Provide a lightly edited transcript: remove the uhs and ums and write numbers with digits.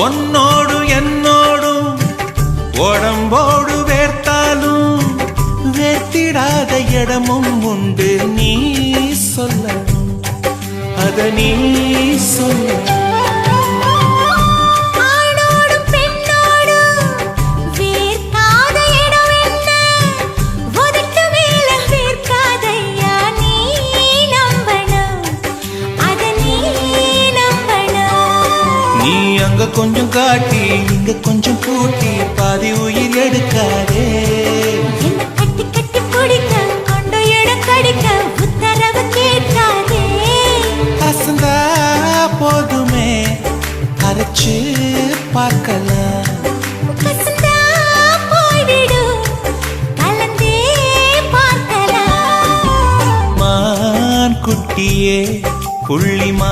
உன்னோடு என்னோடும் உடம்போடு வேர்த்தாலும் வேர்த்திடாத இடமும் உண்டு. நீ சொல்லணும், அத நீ சொல்ல. அங்க கொஞ்சம் காட்டி இங்க கொஞ்சம் கூட்டி பாதி உயிர் எடுக்காதே. கட்டி கட்டி பிடிக்க கொண்டு இடம் கடிக்க உத்தரவு கேட்காதே. அசந்தா போதுமே அரைச்சு பார்க்கலாம். கசந்தா போய்விடு கலந்தே பார்க்கலாம். மான் குட்டியே புள்ளிமா